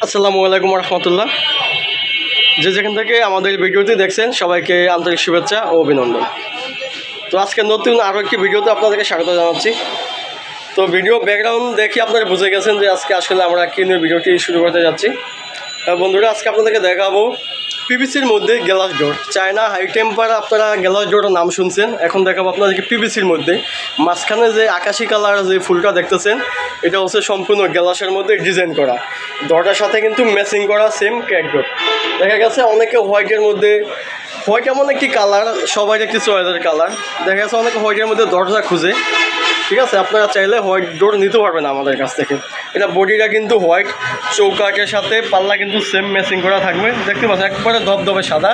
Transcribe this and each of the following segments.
আসসালামু আলাইকুম রহমতুল্লাহ। যে যেখান থেকে আমাদের ভিডিওটি দেখছেন সবাইকে আন্তরিক শুভেচ্ছা ও অভিনন্দন। তো আজকে নতুন আরও একটি ভিডিওতে আপনাদেরকে স্বাগত জানাচ্ছি। তো ভিডিও ব্যাকগ্রাউন্ড দেখে আপনারা বুঝে গেছেন যে আজকে আসলে আমরা কী নিয়ে ভিডিওটি শুরু করতে যাচ্ছি। বন্ধুরা, আজকে আপনাদেরকে দেখাবো পিভিসির মধ্যে glass door. China high temper আপনারা গ্লাস ডোরের নাম শুনছেন, এখন দেখাবো আপনাদেরকে পিভিসির মধ্যে। মাঝখানে যে আকাশি কালার যে ফুলটা দেখতেছেন এটা হচ্ছে সম্পূর্ণ গ্লাসের মধ্যে ডিজাইন করা, দরজার সাথে কিন্তু ম্যাচিং করা সেম ক্যাট ডোর। দেখা গেছে অনেকে হোয়াইটের মধ্যে, হোয়াইট এমন একটি কালার সবাই একটি চয়েসের কালার, দেখা গেছে অনেকে হোয়াইটের মধ্যে দরজা খুঁজে। ঠিক আছে, আপনারা চাইলে হোয়াইট ডোর নিতে পারবেন আমাদের কাছ থেকে। এটা বডিটা কিন্তু হোয়াইট, চৌকাঠের সাথে পাল্লা কিন্তু সেম ম্যাচিং করা থাকবে। দেখতে পাচ্ছেন একবারে ধবধবে সাদা,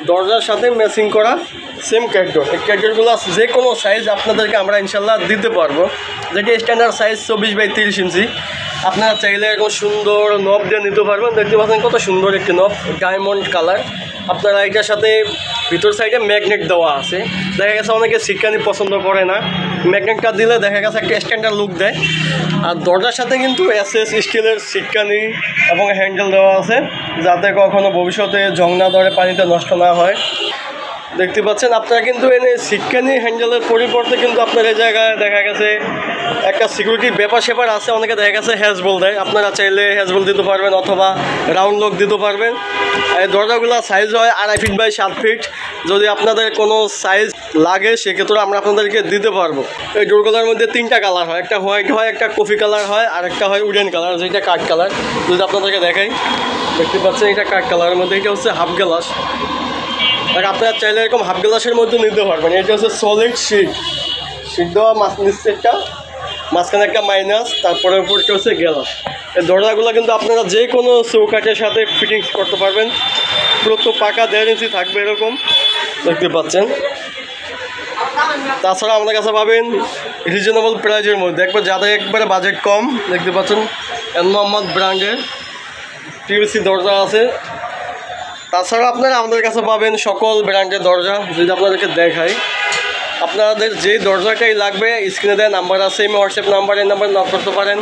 দরজার সাথে ম্যাচিং করা সেম ক্যাট ডোর। এই ক্যাট ডোরগুলো যে কোনো সাইজ আপনাদেরকে আমরা ইনশাল্লাহ দিতে পারবো, যেটি স্ট্যান্ডার্ড সাইজ 24x30 ইঞ্চি। আপনারা চাইলে এরকম সুন্দর নব দিয়ে নিতে পারবেন। দেখতে পাচ্ছেন কত সুন্দর একটি নব, ডায়মন্ড কালার। আপনারা এটার সাথে ভিতর সাইডে ম্যাগনেট দেওয়া আছে। দেখা গেছে অনেকে সিটকানি পছন্দ করে না, ম্যাগনেটটা দিলে দেখা গেছে একটা স্ট্যান্ডার্ড লুক দেয়। আর দরজার সাথে কিন্তু এসএস স্টিলের সিটকানি এবং হ্যান্ডেল দেওয়া আছে, যাতে কখনো ভবিষ্যতে জং না ধরে, পানিতে নষ্ট না হয়। দেখতে পাচ্ছেন আপনারা কিন্তু এনে সিটকানি হ্যান্ডেলের পরিবর্তে কিন্তু আপনার এই জায়গায় দেখা গেছে একটা সিকিউরিটির ব্যাপার স্যাপার আছে। অনেকে দেখা গেছে হ্যাজবল দেয়, আপনারা চাইলে হ্যাজবল দিতে পারবেন অথবা রাউন্ড লক দিতে পারবেন। এই দরজাগুলো সাইজ হয় 2.5 ফিট বাই 7 ফিট। যদি আপনাদের কোনো সাইজ লাগে সেক্ষেত্রে আমরা আপনাদেরকে দিতে পারবো। এই ডোরগুলোর মধ্যে 3টা কালার হয়, একটা হোয়াইট হয়, একটা কফি কালার হয়, আর একটা হয় উডেন কালার, যেটা কাঠ কালার। যদি আপনাদেরকে দেখাই, দেখতে পাচ্ছেন এটা কাঠ কালারের মধ্যে, এটা হচ্ছে হাফ গ্লাস। আর আপনারা চাইলে এরকম হাফ গ্লাসের মধ্যে নিতে পারবেন। এটা হচ্ছে সলিড শিট, শিট দেওয়া নিচেরটা, মাঝখানে একটা মাইনাস, তারপরে উপরটা হচ্ছে গ্লাস। এই দরজাগুলো কিন্তু আপনারা যে কোনো চৌকাঠের সাথে ফিটিংস করতে পারবেন। পুরো তো পাকা 1.5 ইঞ্চি থাকবে এরকম, দেখতে পাচ্ছেন। তাছাড়া আমাদের কাছে পাবেন রিজনেবল প্রাইজের মধ্যে, যাদের একবারে বাজেট কম। দেখতে পাচ্ছেন এন মোহাম্মদ ব্র্যান্ডের পিভিসি দরজা আছে। তাছাড়া আপনারা আমাদের কাছে পাবেন সকল ব্র্যান্ডের দরজা। যদি আপনাদেরকে দেখাই, আপনাদের যে দরজাটাই লাগবে স্ক্রিনে দেওয়া নাম্বার আছে, আমি হোয়াটসঅ্যাপ নাম্বার, এই নাম্বার নক করতে পারেন,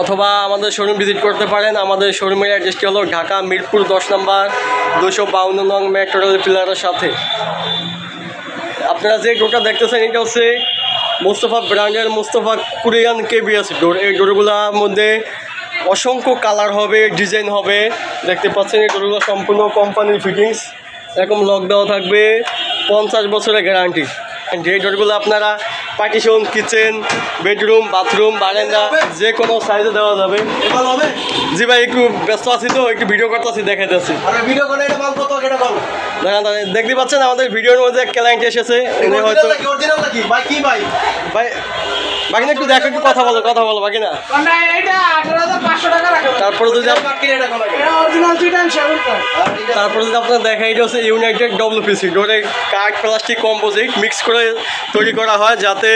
অথবা আমাদের শোরুম ভিজিট করতে পারেন। আমাদের শোরুমের অ্যাড্রেসটি হলো ঢাকা মিরপুর 10 নম্বর 252 নং মেট্রো রেল পিলারের সাথে। আপনারা যে ডোরটা দেখতেছেন এটা হচ্ছে মুস্তফা ব্র্যান্ডের মুস্তফা কোরিয়ান কেবিএস ডোর। এই ডোরগুলোর মধ্যে অসংখ্য কালার হবে, ডিজাইন হবে। দেখতে পাচ্ছেন এই ডোরগুলো সম্পূর্ণ কোম্পানির ফিটিংস, এরকম লক দেওয়া থাকবে, 50 বছরের গ্যারান্টি। এই ডোরগুলো আপনারা পার্টিশন, কিচেন, বেডরুম, বাথরুম, বারান্দা যে কোনো সাইজে দেওয়া যাবে। জি ভাই, একটু ব্যস্ত আছি তো, একটু ভিডিও করতেছি, দেখাইতেছি। দেখতে পাচ্ছেন আমাদের ভিডিওর মধ্যে ক্লায়েন্ট এসেছে, হয়তো ভাই বাকি না, একটু দেখো, একটু কথা বলো বাকি না। তারপরে যদি আপনার দেখা, এটা হচ্ছে ইউনাইটেড ডব্লিউপিসি ডোরে কাঠ প্লাস্টিক কম্পোজিট মিক্স করে তৈরি করা হয়, যাতে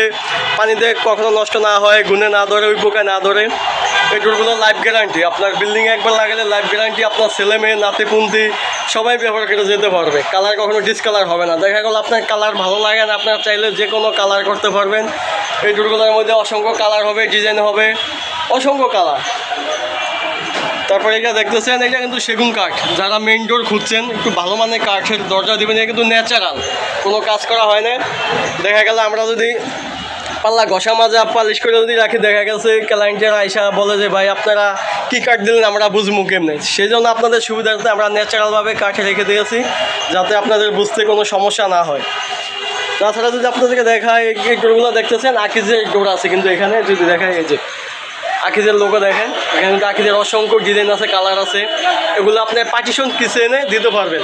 পানিতে কখনো নষ্ট না হয়, গুনে না ধরে, ওই পোকা না ধরে। এই ডোরগুলো লাইফ গ্যারান্টি, আপনার বিল্ডিংয়ে একবার লাগালে লাইফ গ্যারান্টি। আপনার ছেলে মেয়ে, নাতিপুন্তি সবাই ব্যবহার করে যেতে পারবে, কালার কখনো ডিসকালার হবে না। দেখা গেল আপনার কালার ভালো লাগে না, আপনার চাইলে যে কোনো কালার করতে পারবেন। এই ডোরগুলোর মধ্যে অসংখ্য কালার হবে, ডিজাইন হবে, অসংখ্য কালার। তারপরে এটা দেখতেছেন, এটা কিন্তু সেগুন কাঠ। যারা মেইন ডোর খুঁজছেন, একটু ভালো মানের কাঠের দরজা দেবেন, এটা কিন্তু ন্যাচারাল, কোনো কাজ করা হয় না। দেখা গেল আমরা যদি পাল্লা ঘষা মাজা পালিশ করে যদি রাখি, দেখা গেছে ক্লায়েন্টের আইসা বলে যে ভাই আপনারা কী কাঠ দিলেন, আমরা বুঝবো কেমনে। সেই জন্য আপনাদের সুবিধার্থে আমরা ন্যাচারালভাবে কাঠে রেখে দিয়েছি, যাতে আপনাদের বুঝতে কোনো সমস্যা না হয়। তাছাড়া যদি আপনাদেরকে দেখায়, এই ডোরগুলো দেখতেছেন আকিজের ডোর আছে, কিন্তু এখানে যদি দেখায়, এই যে আকিজের লোগো দেখেন, এখানে কিন্তু আকিজের অসংখ্য ডিজাইন আছে, কালার আছে। এগুলো আপনি পার্টিশন কিচেনে দিতে পারবেন,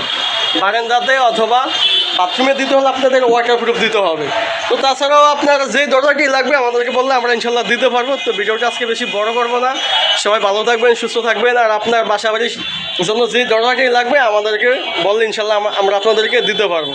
বারান্দাতে অথবা বাথরুমে দিতে হলে আপনাদের ওয়াটারপ্রুফ দিতে হবে। তো তাছাড়াও আপনার যে দরজাটি লাগবে আমাদেরকে বললে আমরা ইনশাল্লাহ দিতে পারবো। তো ভিডিওটা আজকে বেশি বড় করবো না, সবাই ভালো থাকবেন, সুস্থ থাকবেন। আর আপনার বাসা বাড়ির জন্য যে দরজাটি লাগবে আমাদেরকে বললে ইনশাল্লাহ আমরা আপনাদেরকে দিতে পারবো।